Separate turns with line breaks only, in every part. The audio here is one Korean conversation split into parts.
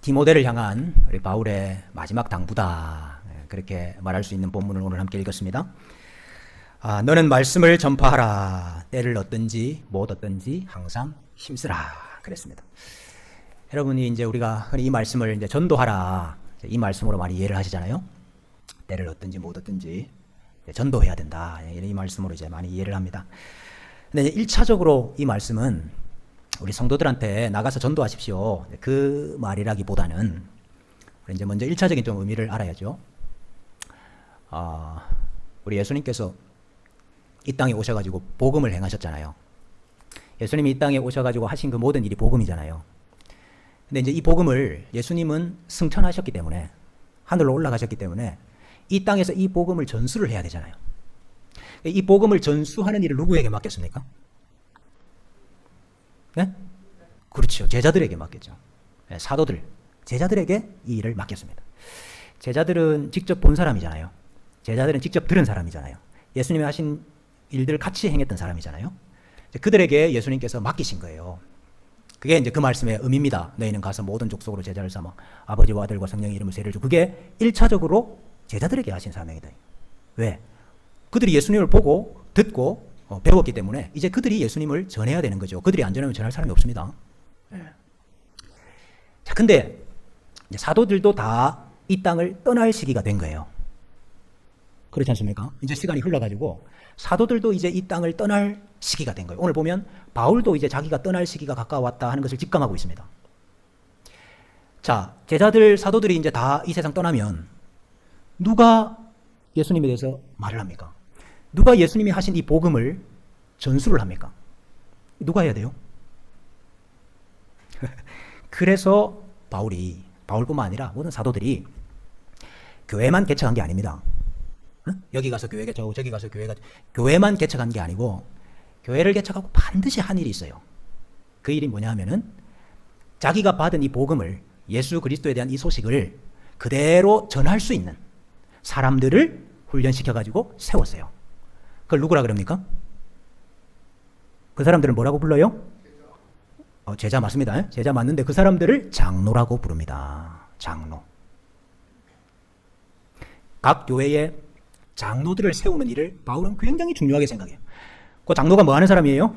디모데를 향한 우리 바울의 마지막 당부다, 그렇게 말할 수 있는 본문을 오늘 함께 읽었습니다. 너는 말씀을 전파하라. 때를 얻든지 못 얻든지 항상 힘쓰라. 그랬습니다. 여러분이 이제 우리가 이 말씀을 이제 전도하라, 이 말씀으로 많이 이해를 하시잖아요. 때를 얻든지 못 얻든지 전도해야 된다, 이 말씀으로 이제 많이 이해를 합니다. 근데 이제 1차적으로 이 말씀은 우리 성도들한테 나가서 전도하십시오, 그 말이라기보다는 이제 먼저 1차적인 좀 의미를 알아야죠. 우리 예수님께서 이 땅에 오셔가지고 복음을 행하셨잖아요. 예수님이 이 땅에 오셔가지고 하신 그 모든 일이 복음이잖아요. 근데 이제 이 복음을 예수님은 승천하셨기 때문에, 하늘로 올라가셨기 때문에 이 땅에서 이 복음을 전수를 해야 되잖아요. 이 복음을 전수하는 일을 누구에게 맡겼습니까? 네? 그렇죠. 제자들에게 맡겼죠. 사도들, 제자들에게 이 일을 맡겼습니다. 제자들은 직접 본 사람이잖아요. 제자들은 직접 들은 사람이잖아요. 예수님이 하신 일들을 같이 행했던 사람이잖아요. 그들에게 예수님께서 맡기신 거예요. 그게 이제 그 말씀의 의미입니다. 너희는 가서 모든 족속으로 제자를 삼아 아버지와 아들과 성령의 이름을 세례를 주. 그게 1차적으로 제자들에게 하신 사명이다. 왜? 그들이 예수님을 보고 듣고 배웠기 때문에 이제 그들이 예수님을 전해야 되는 거죠. 그들이 안 전하면 전할 사람이 없습니다. 자, 근데 이제 사도들도 다 이 땅을 떠날 시기가 된 거예요. 그렇지 않습니까? 이제 시간이 흘러가지고 사도들도 이제 이 땅을 떠날 시기가 된 거예요. 오늘 보면 바울도 이제 자기가 떠날 시기가 가까웠다 하는 것을 직감하고 있습니다. 자, 제자들, 사도들이 이제 다 이 세상 떠나면 누가 예수님에 대해서 말을 합니까? 누가 예수님이 하신 이 복음을 전수를 합니까? 누가 해야 돼요? 그래서 바울뿐만 아니라 모든 사도들이 교회만 개척한 게 아닙니다. 여기 가서 교회 개척하고 저기 가서 교회만 개척한 게 아니고 교회를 개척하고 반드시 한 일이 있어요. 그 일이 뭐냐 하면은 자기가 받은 이 복음을, 예수 그리스도에 대한 이 소식을 그대로 전할 수 있는 사람들을 훈련시켜가지고 세웠어요. 그걸 누구라 그럽니까? 그 사람들은 뭐라고 불러요? 제자 맞습니다. 제자 맞는데 그 사람들을 장로라고 부릅니다. 장로. 각 교회에 장로들을 세우는 일을 바울은 굉장히 중요하게 생각해요. 그 장로가 뭐 하는 사람이에요?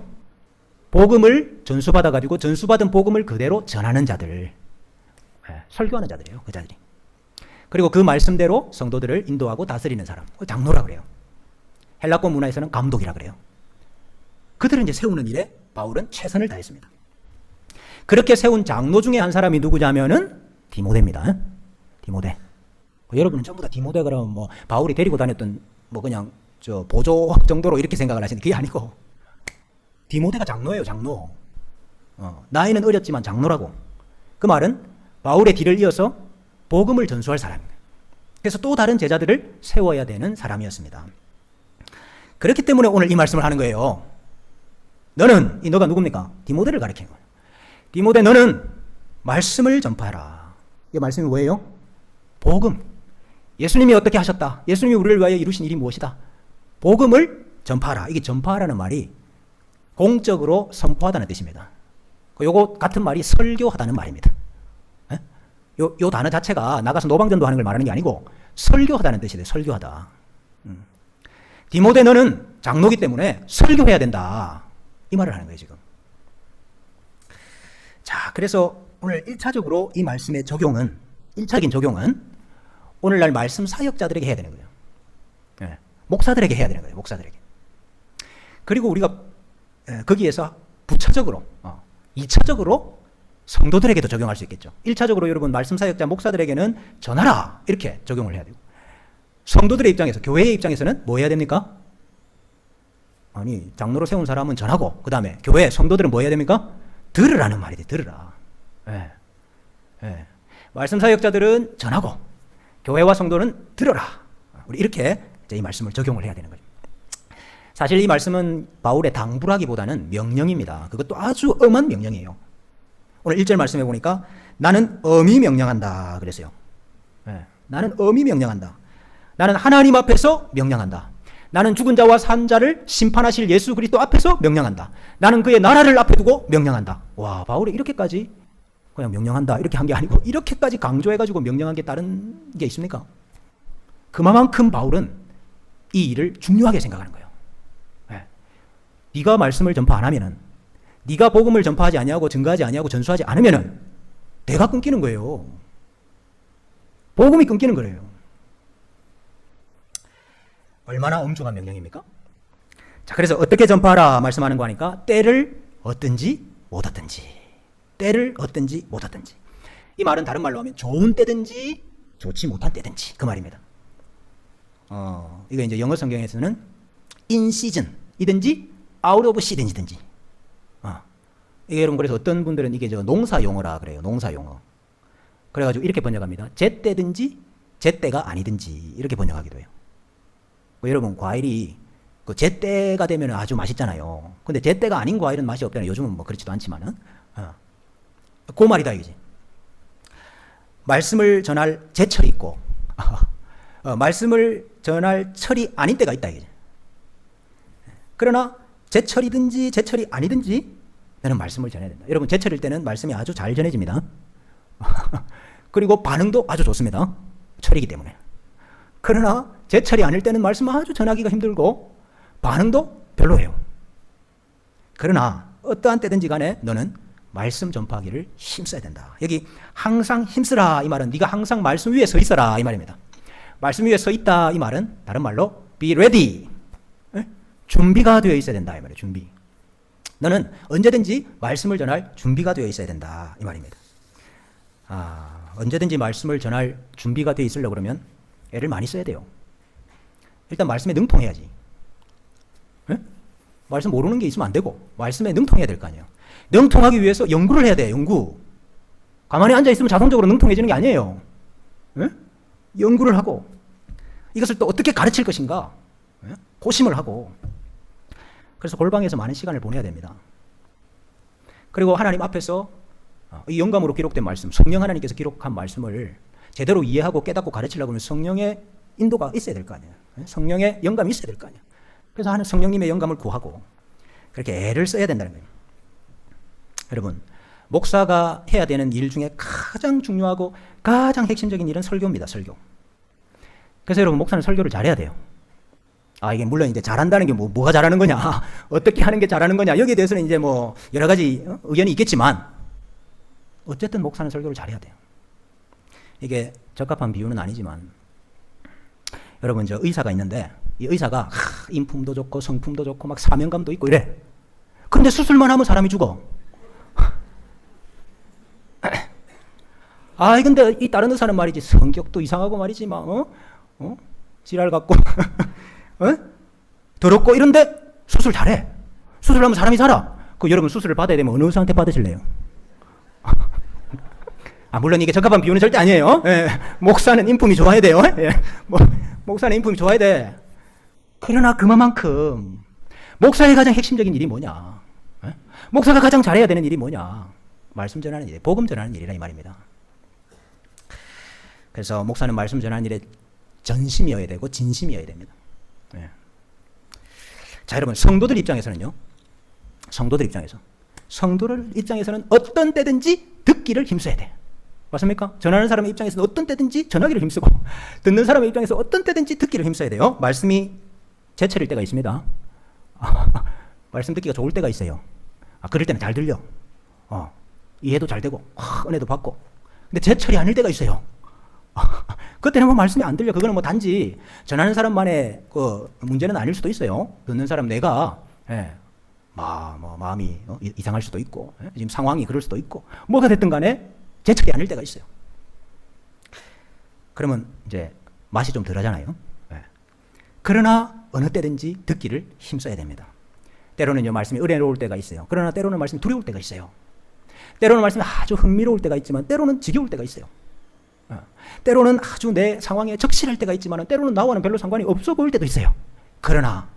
복음을 전수받아가지고 전수받은 복음을 그대로 전하는 자들, 설교하는 자들이에요. 그 자들이. 그리고 그 말씀대로 성도들을 인도하고 다스리는 사람, 장로라 그래요. 헬라권 문화에서는 감독이라 그래요. 그들을 이제 세우는 일에 바울은 최선을 다했습니다. 그렇게 세운 장로 중에 한 사람이 누구냐면은 디모데입니다. 디모데. 여러분은 전부 다 디모데 그러면 뭐 바울이 데리고 다녔던 뭐 그냥 저 보조 정도로 이렇게 생각을 하시는데 그게 아니고 디모데가 장로예요. 장로. 나이는 어렸지만 장로라고. 그 말은 바울의 뒤를 이어서 복음을 전수할 사람입니다. 그래서 또 다른 제자들을 세워야 되는 사람이었습니다. 그렇기 때문에 오늘 이 말씀을 하는 거예요. 너가 누굽니까? 디모데를 가리키는 거예요. 디모데, 너는 말씀을 전파하라. 이 말씀이 뭐예요? 복음. 예수님이 어떻게 하셨다. 예수님이 우리를 위하여 이루신 일이 무엇이다. 복음을 전파하라. 이게 전파하라는 말이 공적으로 선포하다는 뜻입니다. 요거 같은 말이 설교하다는 말입니다. 요 단어 자체가 나가서 노방전도 하는 걸 말하는 게 아니고 설교하다는 뜻이 돼요. 설교하다. 디모데, 너는 장로기 때문에 설교해야 된다. 이 말을 하는 거예요, 지금. 자, 그래서 오늘 1차적으로 이 말씀의 적용은, 1차적인 적용은 오늘날 말씀 사역자들에게 해야 되는 거예요. 목사들에게 해야 되는 거예요, 목사들에게. 그리고 우리가 거기에서 부차적으로, 2차적으로 성도들에게도 적용할 수 있겠죠. 1차적으로 여러분 말씀 사역자 목사들에게는 전하라, 이렇게 적용을 해야 되고, 성도들의 입장에서, 교회의 입장에서는 뭐 해야 됩니까? 아니, 장로로 세운 사람은 전하고, 그 다음에 교회 성도들은 뭐 해야 됩니까? 들으라는 말이 돼. 들으라. 말씀 사역자들은 전하고 교회와 성도는 들어라. 우리 이렇게 이제 이 말씀을 적용을 해야 되는 거죠. 사실 이 말씀은 바울의 당부라기보다는 명령입니다. 그것도 아주 엄한 명령이에요. 오늘 1절 말씀해 보니까 나는 엄히 명령한다 그랬어요. 나는 엄히 명령한다. 나는 하나님 앞에서 명령한다. 나는 죽은 자와 산 자를 심판하실 예수 그리스도 앞에서 명령한다. 나는 그의 나라를 앞에 두고 명령한다. 와, 바울이 이렇게까지 그냥 명령한다 이렇게 한 게 아니고 이렇게까지 강조해가지고 명령한 게 다른 게 있습니까? 그만큼 바울은 이 일을 중요하게 생각하는 거예요. 네. 네가 말씀을 전파 안 하면은, 네가 복음을 전파하지 아니하고 증거하지 아니하고 전수하지 않으면은 내가 끊기는 거예요. 복음이 끊기는 거예요. 얼마나 엄중한 명령입니까? 자, 그래서 어떻게 전파하라 말씀하는 거 하니까 때를 얻든지 못 얻든지, 때를 얻든지 못 얻든지. 이 말은 다른 말로 하면 좋은 때든지 좋지 못한 때든지 그 말입니다. 이거 이제 영어 성경에서는 in season이든지 out of season이든지. 이게 여러분 그래서 어떤 분들은 이게 저 농사 용어라 그래요. 농사 용어. 그래가지고 이렇게 번역합니다. 제때든지 제때가 아니든지 이렇게 번역하기도 해요. 여러분 과일이 그 제때가 되면 아주 맛있잖아요. 근데 제때가 아닌 과일은 맛이 없다는, 요즘은 뭐 그렇지도 않지만은 그 말이다 이거지. 말씀을 전할 제철이 있고 말씀을 전할 철이 아닌 때가 있다 이거지. 그러나 제철이든지 제철이 아니든지 나는 말씀을 전해야 된다. 여러분 제철일 때는 말씀이 아주 잘 전해집니다. 그리고 반응도 아주 좋습니다. 철이기 때문에. 그러나 제철이 아닐 때는 말씀을 아주 전하기가 힘들고 반응도 별로예요. 그러나 어떠한 때든지 간에 너는 말씀 전파하기를 힘써야 된다. 여기 항상 힘쓰라 이 말은 네가 항상 말씀 위에 서 있어라 이 말입니다. 말씀 위에 서 있다 이 말은 다른 말로 be ready, 준비가 되어 있어야 된다 이 말이에요. 준비. 너는 언제든지 말씀을 전할 준비가 되어 있어야 된다 이 말입니다. 언제든지 말씀을 전할 준비가 되어 있으려고 그러면 애를 많이 써야 돼요. 일단 말씀에 능통해야지. 말씀 모르는 게 있으면 안 되고 말씀에 능통해야 될 거 아니에요. 능통하기 위해서 연구를 해야 돼. 연구. 가만히 앉아있으면 자동적으로 능통해지는 게 아니에요. 연구를 하고 이것을 또 어떻게 가르칠 것인가 고심을 하고, 그래서 골방에서 많은 시간을 보내야 됩니다. 그리고 하나님 앞에서 이 영감으로 기록된 말씀, 성령 하나님께서 기록한 말씀을 제대로 이해하고 깨닫고 가르치려고 하면 성령의 인도가 있어야 될 거 아니에요. 성령의 영감이 있어야 될 거 아니에요. 그래서 하는 성령님의 영감을 구하고 그렇게 애를 써야 된다는 거예요. 여러분, 목사가 해야 되는 일 중에 가장 중요하고 가장 핵심적인 일은 설교입니다. 설교. 그래서 여러분, 목사는 설교를 잘해야 돼요. 이게 물론 이제 잘한다는 게 뭐가 잘하는 거냐, 어떻게 하는 게 잘하는 거냐, 여기에 대해서는 이제 뭐 여러 가지 의견이 있겠지만 어쨌든 목사는 설교를 잘해야 돼요. 이게 적합한 비유는 아니지만 여러분, 저 의사가 있는데 이 의사가 인품도 좋고 성품도 좋고 막 사명감도 있고 이래. 근데 수술만 하면 사람이 죽어. 근데 이 다른 의사는 말이지 성격도 이상하고 말이지 막 지랄 같고 더럽고 이런데 수술 잘해. 수술하면 사람이 살아. 여러분 수술을 받아야 되면 어느 의사한테 받으실래요? 물론 이게 적합한 비유는 절대 아니에요. 목사는 인품이 좋아야 돼요. 목사는 인품이 좋아야 돼. 그러나 그만큼 목사의 가장 핵심적인 일이 뭐냐? 목사가 가장 잘해야 되는 일이 뭐냐? 말씀 전하는 일, 복음 전하는 일이라 이 말입니다. 그래서 목사는 말씀 전하는 일에 전심이어야 되고 진심이어야 됩니다. 자, 여러분, 성도들 입장에서는요. 성도들 입장에서는 어떤 때든지 듣기를 힘써야 돼. 맞습니까? 전하는 사람의 입장에서는 어떤 때든지 전하기를 힘쓰고, 듣는 사람의 입장에서 어떤 때든지 듣기를 힘써야 돼요. 말씀이 제철일 때가 있습니다. 말씀 듣기가 좋을 때가 있어요. 그럴 때는 잘 들려. 이해도 잘 되고 은혜도 받고. 근데 제철이 아닐 때가 있어요. 그때는 뭐 말씀이 안 들려. 그거는 뭐 단지 전하는 사람만의 그 문제는 아닐 수도 있어요. 듣는 사람 내가 마음이 이상할 수도 있고, 지금 상황이 그럴 수도 있고, 뭐가 됐든 간에 제철이 아닐 때가 있어요. 그러면 이제 맛이 좀 덜하잖아요. 그러나 어느 때든지 듣기를 힘써야 됩니다. 때로는요, 말씀이 은혜로울 때가 있어요. 그러나 때로는 말씀이 두려울 때가 있어요. 때로는 말씀이 아주 흥미로울 때가 있지만 때로는 지겨울 때가 있어요. 때로는 아주 내 상황에 적실할 때가 있지만 때로는 나와는 별로 상관이 없어 보일 때도 있어요. 그러나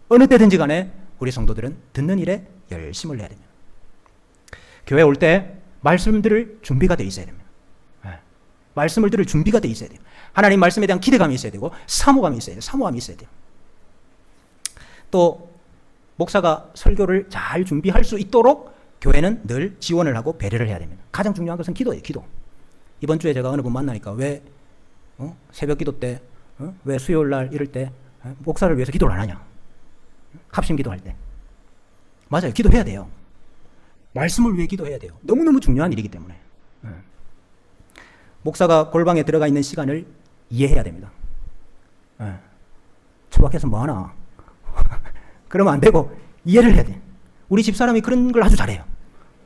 어느 때든지 간에 우리 성도들은 듣는 일에 열심을 내야 됩니다. 교회 올 때 말씀 들을 준비가 돼 있어야 됩니다. 말씀을 들을 준비가 돼 있어야 돼요. 하나님 말씀에 대한 기대감이 있어야 되고 사모감이 있어야 돼요. 사모함이 있어야 돼요. 또 목사가 설교를 잘 준비할 수 있도록 교회는 늘 지원을 하고 배려를 해야 됩니다. 가장 중요한 것은 기도예요. 기도. 이번 주에 제가 어느 분 만나니까 왜 새벽 기도 때 왜 수요일 날 이럴 때 목사를 위해서 기도를 안 하냐. 합심 기도할 때. 맞아요. 기도해야 돼요. 말씀을 위해 기도해야 돼요. 너무너무 중요한 일이기 때문에. 목사가 골방에 들어가 있는 시간을 이해해야 됩니다. 처박혀서 뭐하나. 그러면 안 되고 이해를 해야 돼. 우리 집사람이 그런 걸 아주 잘해요.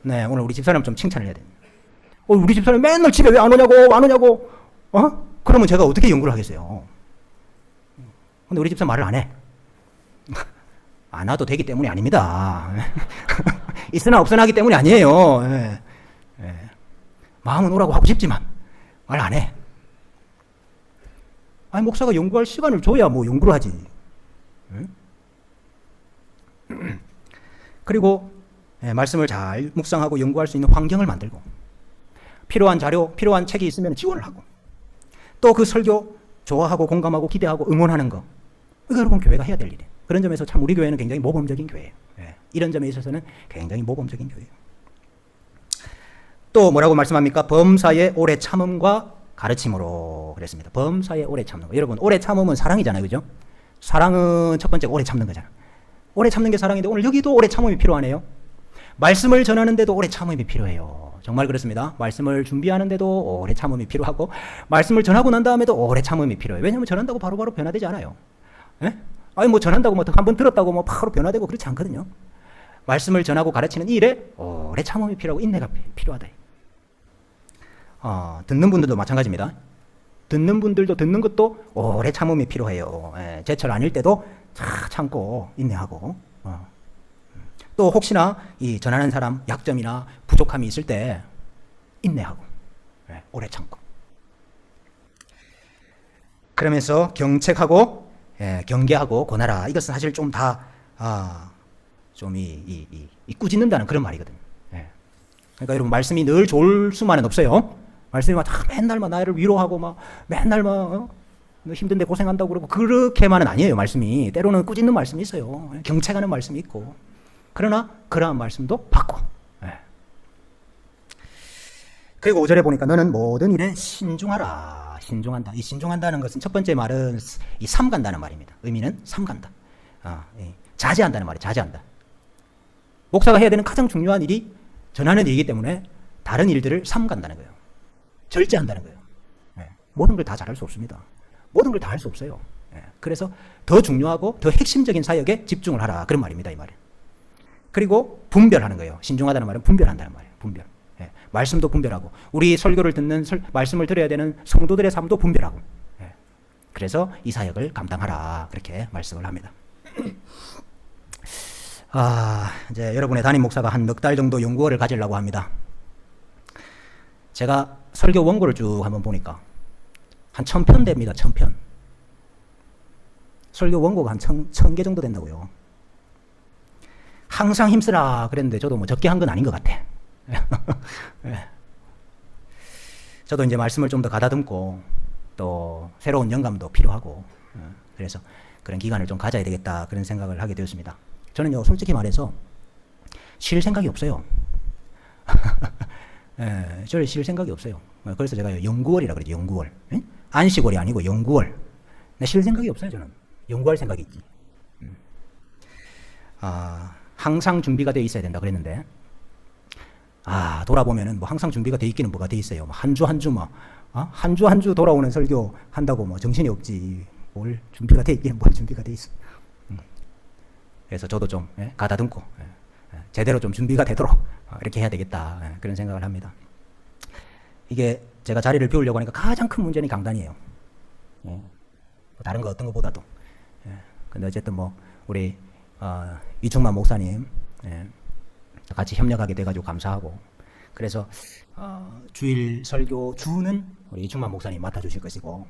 네, 오늘 우리 집사람 좀 칭찬을 해야 돼. 우리 집사람이 맨날 집에 왜 안 오냐고. 그러면 제가 어떻게 연구를 하겠어요. 근데 우리 집사 말을 안 해. 안 와도 되기 때문이 아닙니다. 있으나 없으나 하기 때문이 아니에요. 마음은 오라고 하고 싶지만 말 안 해. 아니, 목사가 연구할 시간을 줘야 뭐 연구를 하지. 그리고 말씀을 잘 묵상하고 연구할 수 있는 환경을 만들고, 필요한 자료, 필요한 책이 있으면 지원을 하고, 또 그 설교 좋아하고 공감하고 기대하고 응원하는 거, 이거 여러분 교회가 해야 될 일이에요. 그런 점에서 참 우리 교회는 굉장히 모범적인 교회예요. 이런 점에 있어서는 굉장히 모범적인 교회예요. 또 뭐라고 말씀합니까? 범사의 오래 참음과 가르침으로 그랬습니다. 범사의 오래 참는 거. 여러분, 오래 참음은 사랑이잖아요. 그죠? 사랑은 첫 번째 오래 참는 거잖아. 오래 참는 게 사랑인데 오늘 여기도 오래 참음이 필요하네요. 말씀을 전하는데도 오래 참음이 필요해요. 정말 그렇습니다. 말씀을 준비하는데도 오래 참음이 필요하고, 말씀을 전하고 난 다음에도 오래 참음이 필요해요. 왜냐하면 전한다고 바로바로 변화되지 않아요. 아니, 뭐 전한다고 뭐 한번 들었다고 뭐 바로 변화되고 그렇지 않거든요. 말씀을 전하고 가르치는 이 일에 오래 참음이 필요하고 인내가 필요하다. 듣는 분들도 마찬가지입니다. 듣는 분들도 듣는 것도 오래 참음이 필요해요. 제철 아닐 때도 참고 인내하고, 또 혹시나 이 전하는 사람 약점이나 부족함이 있을 때 인내하고, 오래 참고. 그러면서 경책하고, 경계하고 권하라. 이것은 사실 좀 다 꾸짖는다는 그런 말이거든요. 그러니까 여러분, 말씀이 늘 좋을 수만은 없어요. 말씀이 막 맨날 나를 위로하고 막 맨날 너 힘든데 고생한다고 그러고 그렇게만은 아니에요. 말씀이 때로는 꾸짖는 말씀이 있어요. 경책하는 말씀이 있고. 그러나 그러한 말씀도 받고. 그리고 5절에 보니까 너는 모든 일에 신중하라. 신중한다. 이 신중한다는 것은 첫 번째 말은 이 삼간다는 말입니다. 의미는 삼간다. 자제한다는 말이에요. 자제한다. 목사가 해야 되는 가장 중요한 일이 전하는 일이기 때문에 다른 일들을 삼간다는 거예요. 절제한다는 거예요. 모든 걸 다 잘할 수 없습니다. 모든 걸 다 할 수 없어요. 그래서 더 중요하고 더 핵심적인 사역에 집중을 하라. 그런 말입니다. 이 말은. 그리고 분별하는 거예요. 신중하다는 말은 분별한다는 말이에요. 분별. 말씀도 분별하고, 우리 설교를 듣는 말씀을 들어야 되는 성도들의 삶도 분별하고. 그래서 이 사역을 감당하라. 그렇게 말씀을 합니다. 이제 여러분의 담임 목사가 한 넉 달 정도 연구원을 가지려고 합니다. 제가 설교 원고를 쭉 한번 보니까 한 1000편 됩니다. 1000편. 설교 원고가 한 1000개 정도 된다고요. 항상 힘쓰라 그랬는데 저도 뭐 적게 한 건 아닌 것 같아. 저도 이제 말씀을 좀 더 가다듬고 또 새로운 영감도 필요하고, 그래서 그런 기간을 좀 가져야 되겠다 그런 생각을 하게 되었습니다. 저는요, 솔직히 말해서 쉴 생각이 없어요. 저를 쉴 생각이 없어요. 그래서 제가 연구월이라 그러죠. 연구월. 안식월이 아니고 연구월. 쉴 생각이 없어요. 저는 연구할 생각이 있지. 항상 준비가 되어 있어야 된다 그랬는데, 돌아보면은 뭐 항상 준비가 되어 있기는 뭐가 되어 있어요. 한 주 한 주 돌아오는 설교 한다고 뭐 정신이 없지. 뭘 준비가 되어 있기는 뭘 준비가 되어 있어. 그래서 저도 좀 가다듬고 제대로 좀 준비가 되도록 이렇게 해야 되겠다. 그런 생각을 합니다. 이게 제가 자리를 비우려고 하니까 가장 큰 문제는 강단이에요. 다른 거 어떤 것보다도. 근데 어쨌든 뭐 우리 이충만 목사님 같이 협력하게 돼가지고 감사하고, 그래서 주일 설교 주는 우리 이충만 목사님 맡아주실 것이고,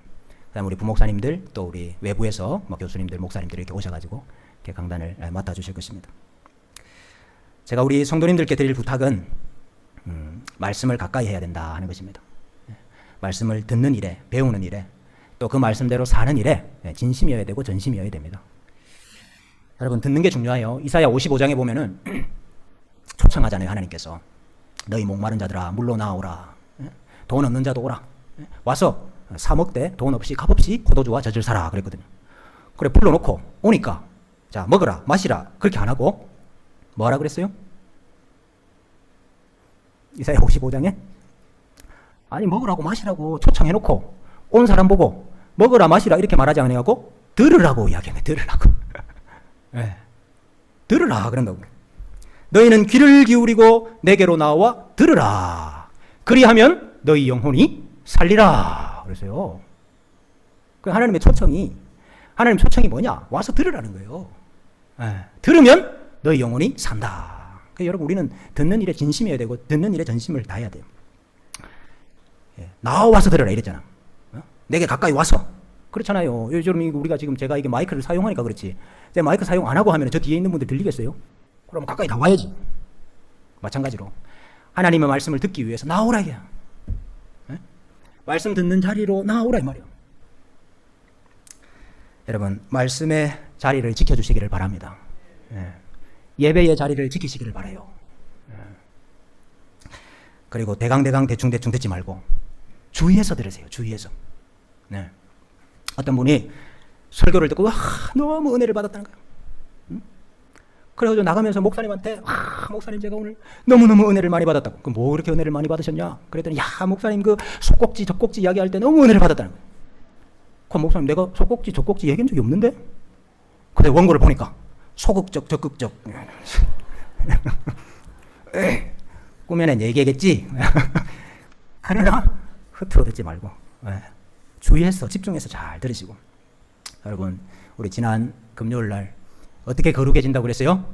그다음 우리 부목사님들 또 우리 외부에서 뭐 교수님들 목사님들 이렇게 오셔가지고 이렇게 강단을 맡아주실 것입니다. 제가 우리 성도님들께 드릴 부탁은 말씀을 가까이 해야 된다 하는 것입니다. 말씀을 듣는 일에, 배우는 일에, 또 그 말씀대로 사는 일에 진심이어야 되고 전심이어야 됩니다. 여러분, 듣는 게 중요해요. 이사야 55장에 보면은 초청하잖아요. 하나님께서 너희 목마른 자들아 물로 나오라. 돈 없는 자도 오라. 와서 사 먹되 돈 없이 값 없이 포도주와 젖을 사라 그랬거든요. 그래 불러놓고 오니까 자 먹으라 마시라 그렇게 안 하고 뭐하라 그랬어요? 이사야 55장에 아니 먹으라고 마시라고 초청해놓고 온 사람 보고 먹으라 마시라 이렇게 말하지 않냐고 들으라고 이야기하네. 들으라고. 네. 들으라 그런다고. 너희는 귀를 기울이고 내게로 나와 들으라. 그리하면 너희 영혼이 살리라. 그래서요. 그 하나님 초청이 뭐냐? 와서 들으라는 거예요. 네. 들으면 너희 영혼이 산다. 그러니까 여러분 우리는 듣는 일에 진심이어야 되고 듣는 일에 전심을 다해야 돼요. 예. 나와서 들으라 이랬잖아. 어? 내게 가까이 와서. 그렇잖아요. 요즘 우리가 지금 제가 이게 마이크를 사용하니까 그렇지. 제가 마이크 사용 안 하고 하면 저 뒤에 있는 분들 들리겠어요? 그럼 가까이 나와야지. 마찬가지로 하나님의 말씀을 듣기 위해서 나오라 이게. 예? 말씀 듣는 자리로 나오라 이 말이에요. 여러분 말씀의 자리를 지켜주시기를 바랍니다. 예. 예배의 자리를 지키시기를 바라요. 예. 그리고 대강 대충 듣지 말고 주의해서 들으세요. 주의해서. 네. 어떤 분이 설교를 듣고 너무 은혜를 받았다는 거예요. 응? 그래가지고 나가면서 목사님한테 목사님 제가 오늘 너무너무 은혜를 많이 받았다고. 그럼 뭐 그렇게 은혜를 많이 받으셨냐? 그랬더니 목사님 그 속꼭지 젖꼭지 이야기할 때 너무 은혜를 받았다는 거예요. 그럼 목사님 내가 속꼭지 젖꼭지 얘기한 적이 없는데? 근데 원고를 보니까 소극적 적극적 꾸며낸 얘기겠지. 그러나 흐트러 듣지 말고 주의해서 집중해서 잘 들으시고. 여러분 우리 지난 금요일 날 어떻게 거룩해진다고 그랬어요?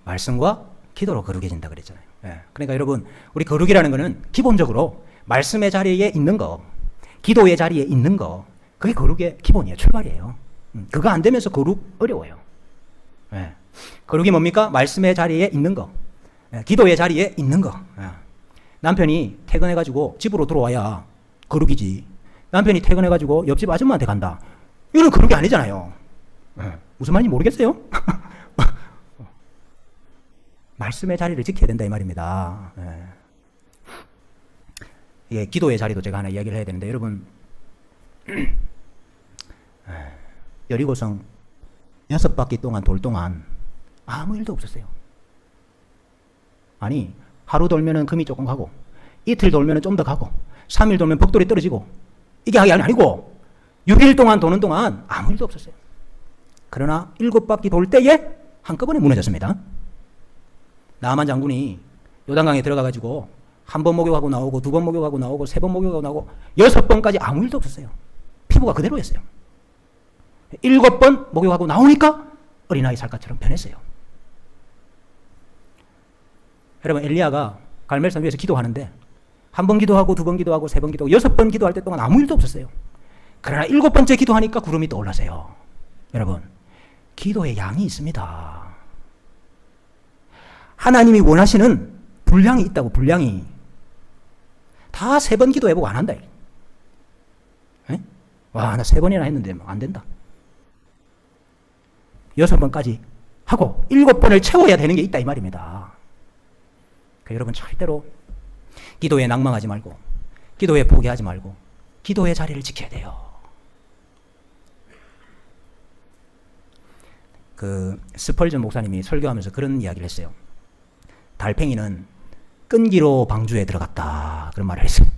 말씀과 기도로 거룩해진다 그랬잖아요. 그러니까 여러분 우리 거룩이라는 거는 기본적으로 말씀의 자리에 있는 거, 기도의 자리에 있는 거, 그게 거룩의 기본이에요. 출발이에요. 그거 안 되면서 거룩 어려워요. 거룩이 뭡니까? 말씀의 자리에 있는 거, 기도의 자리에 있는 거. 남편이 퇴근해가지고 집으로 들어와야 거룩이지. 남편이 퇴근해가지고 옆집 아줌마한테 간다. 이건 거룩이 아니잖아요. 무슨 말인지 모르겠어요? 말씀의 자리를 지켜야 된다 이 말입니다. 예, 기도의 자리도 제가 하나 이야기를 해야 되는데 여러분 여리고성 6바퀴 동안 돌 동안 아무 일도 없었어요. 아니 하루 돌면은 금이 조금 가고 이틀 돌면은 좀 더 가고 3일 돌면 벽돌이 떨어지고 이게 아니고 6일 동안 도는 동안 아무 일도 없었어요. 그러나 7바퀴 돌 때에 한꺼번에 무너졌습니다. 나만 장군이 요단강에 들어가가지고 한 번 목욕하고 나오고 2번 목욕하고 나오고 3번 목욕하고 나오고 6번까지 아무 일도 없었어요. 피부가 그대로였어요. 7번 목욕하고 나오니까 어린아이 살갗처럼 변했어요. 여러분 엘리야가 갈멜산 위에서 기도하는데 1번 기도하고 2번 기도하고 3번 기도하고 6번 기도할 때 동안 아무 일도 없었어요. 그러나 7번째 기도하니까 구름이 떠올라서요. 여러분 기도의 양이 있습니다. 하나님이 원하시는 분량이 있다고. 분량이 다 3번 기도해보고 안 한다. 와, 나 3번이나 했는데 안 된다. 6번까지 하고 7번을 채워야 되는 게 있다 이 말입니다. 그러니까 여러분 절대로 기도에 낭망하지 말고 기도에 포기하지 말고 기도의 자리를 지켜야 돼요. 그 스펄전 목사님이 설교하면서 그런 이야기를 했어요. 달팽이는 끈기로 방주에 들어갔다 그런 말을 했어요.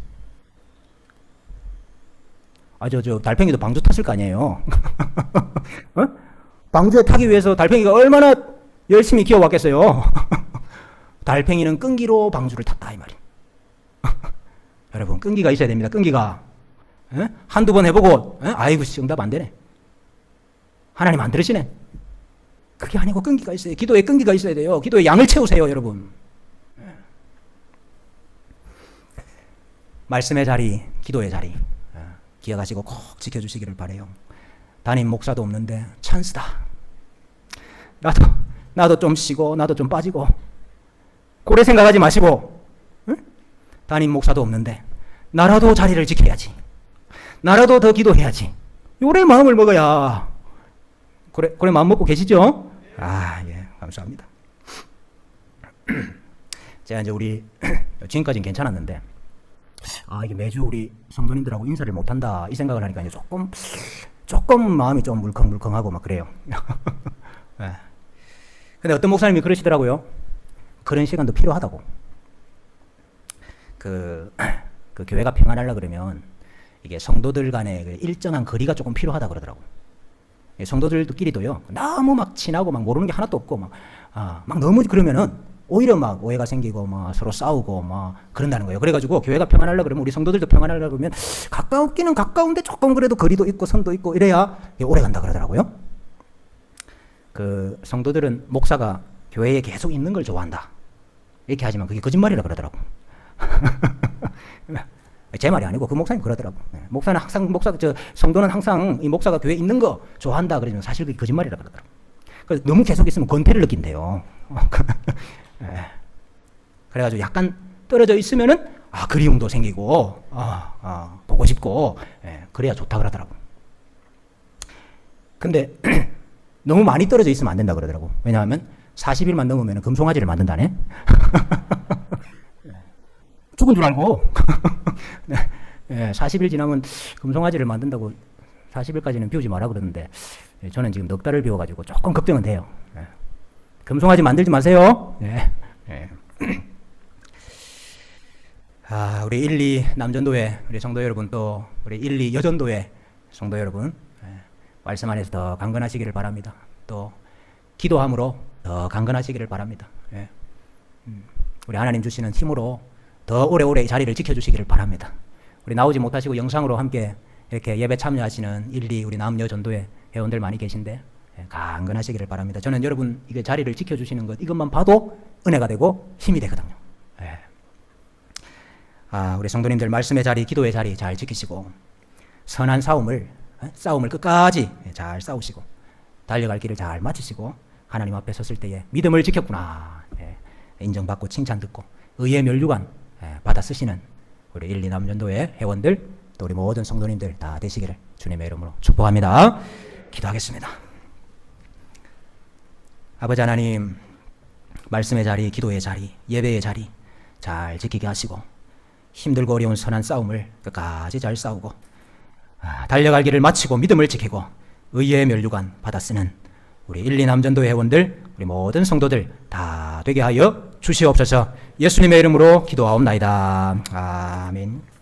저 달팽이도 방주 탔을 거 아니에요. 방주에 타기 위해서 달팽이가 얼마나 열심히 기어왔겠어요. 달팽이는 끈기로 방주를 탔다 이 말이에요. 여러분 끈기가 있어야 됩니다. 끈기가. 한두 번 해보고 아이고 응답 안 되네. 하나님 안 들으시네. 그게 아니고 끈기가 있어요. 기도에 끈기가 있어야 돼요. 기도에 양을 채우세요 여러분. 말씀의 자리, 기도의 자리 기억하시고 꼭 지켜주시기를 바라요. 담임 목사도 없는데 찬스다. 나도 좀 쉬고 나도 좀 빠지고 고래 생각하지 마시고 담임 목사도 없는데 나라도 자리를 지켜야지. 나라도 더 기도해야지. 요래 마음을 먹어야. 그래 마음 먹고 계시죠? 예, 감사합니다. 제가 이제 우리 지금까지는 괜찮았는데 이게 매주 우리 성도님들하고 인사를 못한다 이 생각을 하니까 이제 조금 마음이 좀 물컹물컹하고 막 그래요. 네. 근데 어떤 목사님이 그러시더라고요. 그런 시간도 필요하다고. 그 교회가 평안하려 그러면 이게 성도들 간의 그 일정한 거리가 조금 필요하다 그러더라고. 성도들끼리도요 너무 막 친하고 막 모르는 게 하나도 없고 막 너무 그러면은 오히려 막 오해가 생기고 막 서로 싸우고 막 그런다는 거예요. 그래가지고 교회가 평안하려 그러면 우리 성도들도 평안하려 그러면 가까웠기는 가까운데 조금 그래도 거리도 있고 선도 있고 이래야 오래 간다 그러더라고요. 그 성도들은 목사가 교회에 계속 있는 걸 좋아한다 이렇게 하지만 그게 거짓말이라 그러더라고. 제 말이 아니고 그 목사님 그러더라고. 목사는 항상 성도는 항상 이 목사가 교회에 있는 거 좋아한다 그러지만 사실 그게 거짓말이라 그러더라고. 그래서 너무 계속 있으면 권태를 느낀대요. 그래가지고 약간 떨어져 있으면은 그리움도 생기고 보고 싶고 그래야 좋다 그러더라고. 근데 너무 많이 떨어져 있으면 안 된다 그러더라고. 왜냐하면 40일만 넘으면 금송아지를 만든다네. 죽은 줄 알고 40일 지나면 금송아지를 만든다고 40일까지는 비우지 마라 그러는데 저는 지금 넉 달을 비워가지고 조금 걱정은 돼요. 금송아지 만들지 마세요. 우리 1, 2 남전도회 우리 성도 여러분 또 우리 1, 2 여전도회 성도 여러분 말씀 안에서 더 강건하시기를 바랍니다. 또 기도함으로 더 강건하시기를 바랍니다. 우리 하나님 주시는 힘으로 더 오래오래 이 자리를 지켜주시기를 바랍니다. 우리 나오지 못하시고 영상으로 함께 이렇게 예배 참여하시는 1, 2 우리 남여전도회 회원들 많이 계신데 강건하시기를 바랍니다. 저는 여러분 이게 자리를 지켜주시는 것 이것만 봐도 은혜가 되고 힘이 되거든요. 우리 성도님들 말씀의 자리, 기도의 자리 잘 지키시고 선한 싸움을 끝까지 잘 싸우시고 달려갈 길을 잘 마치시고 하나님 앞에 섰을 때에 믿음을 지켰구나 인정받고 칭찬 듣고 의의 면류관 받아 쓰시는 우리 1, 2 남전도의 회원들 또 우리 모든 성도님들 다 되시기를 주님의 이름으로 축복합니다. 기도하겠습니다. 아버지 하나님 말씀의 자리, 기도의 자리, 예배의 자리 잘 지키게 하시고 힘들고 어려운 선한 싸움을 끝까지 잘 싸우고 달려갈 길을 마치고 믿음을 지키고 의의 면류관 받아 쓰는 우리 1, 2 남전도의 회원들 우리 모든 성도들 다 되게 하여 주시옵소서. 예수님의 이름으로 기도하옵나이다. 아멘.